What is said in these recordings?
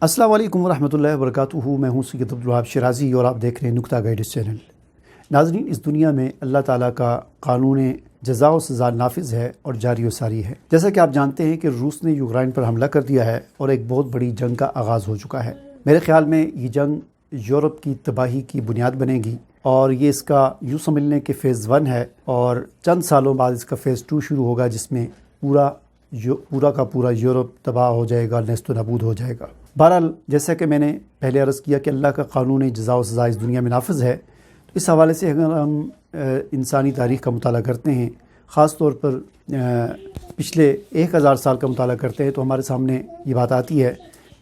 अस्सलाम वालेकुम रहमतुल्लाहि व बरकातुहू। मैं हूँ सैयद अब्दुल वहाब शिराज़ी और आप देख रहे हैं नुक्ता गाइडेड चैनल। नाज़रीन, इस दुनिया में अल्लाह ताला का कानून जज़ा व सज़ा नाफिज़ है और जारी व सारी है। जैसा कि आप जानते हैं कि रूस ने यूक्रेन पर हमला कर दिया है और एक बहुत बड़ी जंग का आगाज़ हो चुका है। मेरे ख़्याल में ये जंग यूरोप की तबाही की बुनियाद बनेगी और ये इसका यूँ समझ लें कि फ़ेज़ 1 है और चंद सालों बाद इसका फ़ेज़ 2 शुरू होगा, जिसमें पूरा का पूरा यूरोप तबाह हो जाएगा, नेस्त नाबूद हो जाएगा। बहरहाल, जैसा कि मैंने पहले अर्ज़ किया कि अल्लाह का कानून जज़ा व सज़ा इस दुनिया में नाफिज़ है, तो इस हवाले से अगर हम इंसानी तारीख़ का मुताला करते हैं, ख़ास तौर पर पिछले 1000 साल का मुताला करते हैं, तो हमारे सामने ये बात आती है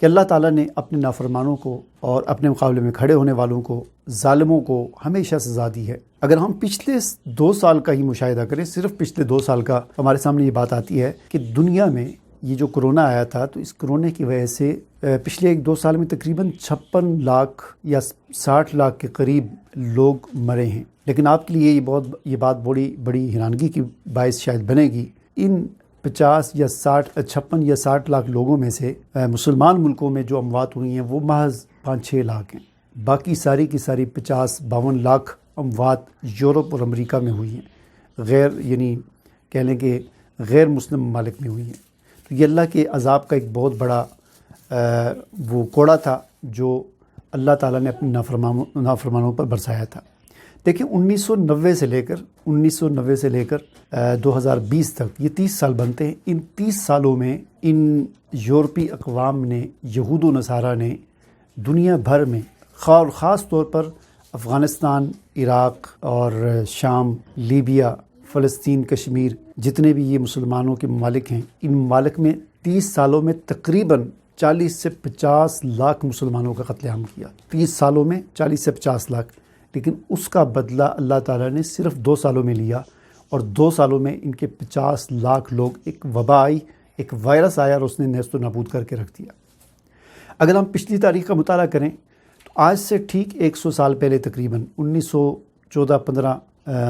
कि अल्लाह ताला ने अपने नाफरमानों को और अपने मुकाबले में खड़े होने वालों को, ज़ालिमों को हमेशा सज़ा दी है। अगर हम पिछले 2 साल का ही मुशाहिदा करें, सिर्फ पिछले 2 साल का, हमारे सामने ये बात आती है कि दुनिया में ये जो कोरोना आया था, तो इस कोरोना की वजह से पिछले 1-2 साल में तकरीबन 56 लाख या 60 लाख के करीब लोग मरे हैं। लेकिन आपके लिए ये बात बड़ी हैरानगी की बायस शायद बनेगी। इन 50 या 60 56 या 60 लाख लोगों में से मुसलमान मुल्कों में जो अमवात हुई हैं वो महज 5-6 लाख हैं। बाकी सारी की सारी 50-52 लाख अमवात यूरोप और अमेरिका में हुई हैं, कह लें कि गैर मुस्लिम ममालिक में हुई हैं। तो ये अल्लाह के अज़ाब का एक बहुत बड़ा वो कोड़ा था जो अल्लाह ताला ने अपने नाफरमानों पर बरसाया था। देखिए, 1990 से लेकर 2020 तक ये 30 साल बनते हैं। इन 30 सालों में इन यूरोपी अक़वाम ने, यहूद व नसारा ने दुनिया भर में और ख़ास तौर पर अफ़गानिस्तान, इराक़ और शाम, लीबिया, फ़लस्तीन, कश्मीर, जितने भी ये मुसलमानों के ममालिक हैं, इन ममालिक में 30 सालों में तकरीबन 40 से 50 लाख मुसलमानों का कत्लेआम किया। 30 सालों में 40 से 50 लाख। लेकिन उसका बदला अल्लाह ताला ने सिर्फ 2 सालों में लिया और 2 सालों में इनके 50 लाख लोग, एक वबा आई, एक वायरस आया और उसने नेस्त नाबूद करके रख दिया। अगर हम पिछली तारीख़ का मुताला करें तो आज से ठीक 100 साल पहले, तकरीबन 1914-15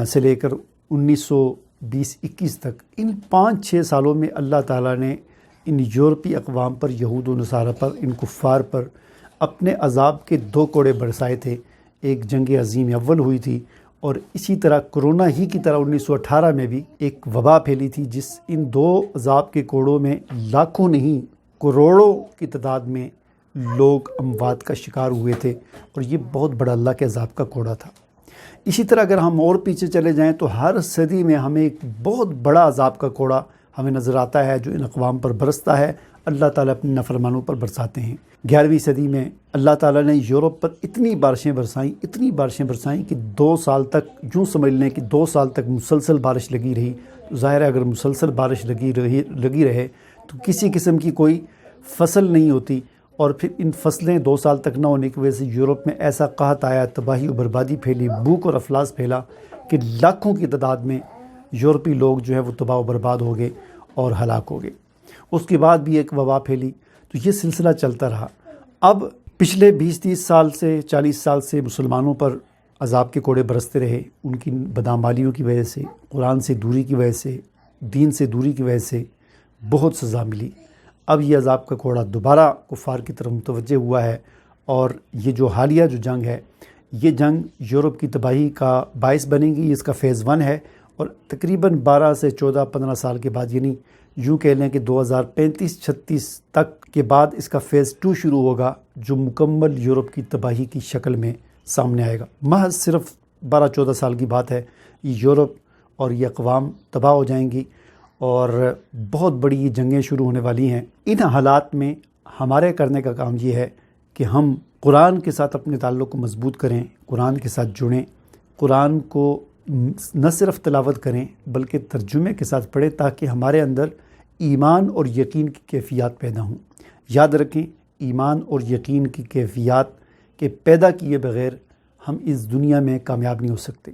से लेकर 1920-21 तक, इन 5-6 सालों में अल्लाह ताला ने इन यूरोपी अक़वाम पर, यहूद व नसारा पर, इन कुफ़ार पर अपने अज़ाब के 2 कोड़े बरसाए थे। एक जंग अज़ीम अव्वल हुई थी और इसी तरह कोरोना ही की तरह 1918 में भी एक वबा फैली थी, जिस इन 2 अज़ाब के कोड़ों में लाखों नहीं करोड़ों की तादाद में लोग अमवात का शिकार हुए थे और ये बहुत बड़ा अल्लाह के अज़ाब का कोड़ा था। इसी तरह अगर हम और पीछे चले जाएं तो हर सदी में हमें एक बहुत बड़ा अज़ाब का कोड़ा हमें नज़र आता है जो इन अक़वाम पर बरसता है। अल्लाह ताला अपने नाफरमानों पर बरसाते हैं। 11वीं सदी में अल्लाह ताला ने यूरोप पर इतनी बारिशें बरसाईं कि 2 साल तक, यूँ समझ लें कि 2 साल तक मुसलसल बारिश लगी रही। तो ज़ाहिर है, अगर मुसलसल बारिश लगी रहे तो किसी किस्म की कोई फसल नहीं होती और फिर इन फसलें 2 साल तक न होने की वजह से यूरोप में ऐसा कहत आया, तबाही और बर्बादी फैली, भूख और अफलास फैला कि लाखों की तादाद में यूरोपी लोग जो है वो तबाह व बर्बाद हो गए और हलाक हो गए। उसके बाद भी एक वबा फैली, तो ये सिलसिला चलता रहा। अब पिछले 20-30 साल से, 40 साल से मुसलमानों पर अज़ाब के कोड़े बरसते रहे। उनकी बदामालियों की वजह से, कुरान से दूरी की वजह से, दीन से दूरी की वजह से बहुत सज़ा मिली। अब ये अज़ाब का कोड़ा दोबारा कुफ़ार की तरफ मुतवज्जे हुआ है और ये जो हालिया जो जंग है, ये जंग यूरोप की तबाही का बायस बनेगी। इसका फ़ेज़ 1 है और तकरीबन 12 से 14-15 साल के बाद, यानी यूँ कह लें कि 2035-36 तक के बाद इसका फ़ेज़ 2 शुरू होगा, जो मुकम्मल यूरोप की तबाही की शक्ल में सामने आएगा। महज सिर्फ 12-14 साल की बात है, ये यूरोप और ये अक़वाम तबाह हो जाएंगी और बहुत बड़ी ये जंगें शुरू होने वाली हैं। इन हालात में हमारे करने का काम ये है कि हम कुरान के साथ अपने ताल्लुक़ को मज़बूत करें, कुरान के साथ जुड़ें, कुरान को न सिर्फ तिलावत करें बल्कि तर्जुमे के साथ पढ़ें, ताकि हमारे अंदर ईमान और यकीन की कैफ़ियत पैदा हों। याद रखें, ईमान और यकीन की कैफ़ियत के पैदा किए बग़ैर हम इस दुनिया में कामयाब नहीं हो सकते।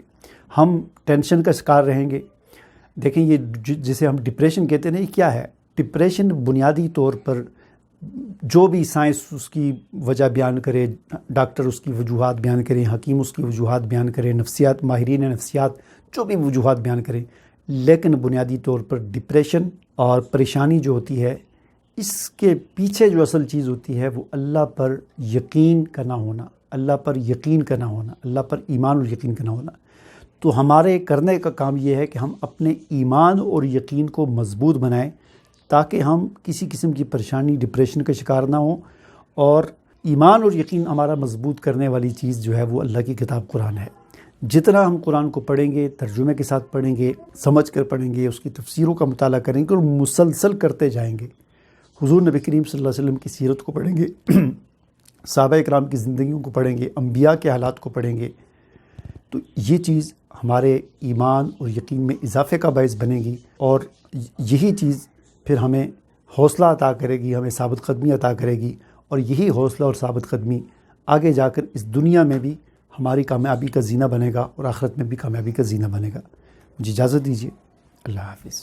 हम टेंशन का शिकार रहेंगे। देखें, ये जिसे हम डिप्रेशन कहते हैं, ये क्या है? डिप्रेशन बुनियादी तौर पर जो भी साइंस उसकी वजह बयान करे, डॉक्टर उसकी वजूहात बयान करें, हकीम उसकी वजूहात बयान करें, नफ्सियात, माहिरीन नफ्सियात जो भी वजूहात बयान करें, लेकिन बुनियादी तौर पर डिप्रेशन और परेशानी जो होती है, اس کے پیچھے جو اصل چیز ہوتی ہے وہ اللہ پر یقین کا نہ ہونا، اللہ پر یقین کا نہ ہونا، اللہ پر ایمان اور یقین کا نہ ہونا۔ تو ہمارے کرنے کا کام یہ ہے کہ ہم اپنے ایمان اور یقین کو مضبوط بنائیں تاکہ ہم کسی قسم کی پریشانی، ڈپریشن کا شکار نہ ہوں، اور ایمان اور یقین ہمارا مضبوط کرنے والی چیز جو ہے وہ اللہ کی کتاب قرآن ہے۔ جتنا ہم قرآن کو پڑھیں گے، ترجمے کے ساتھ پڑھیں گے، سمجھ کر پڑھیں گے، اس کی تفسیروں کا مطالعہ کریں گے اور مسلسل کرتے جائیں گے، حضور نبی کریم صلی اللہ علیہ وسلم کی سیرت کو پڑھیں گے، صحابہ اکرام کی زندگیوں کو پڑھیں گے، انبیاء کے حالات کو پڑھیں گے، تو یہ چیز ہمارے ایمان اور یقین میں اضافے کا باعث بنے گی، اور یہی چیز پھر ہمیں حوصلہ عطا کرے گی، ہمیں ثابت قدمی عطا کرے گی، اور یہی حوصلہ اور ثابت قدمی آگے جا کر اس دنیا میں بھی ہماری کامیابی کا زینہ بنے گا اور آخرت میں بھی کامیابی کا زینہ بنے گا۔ مجھے اجازت دیجیے، اللہ حافظ۔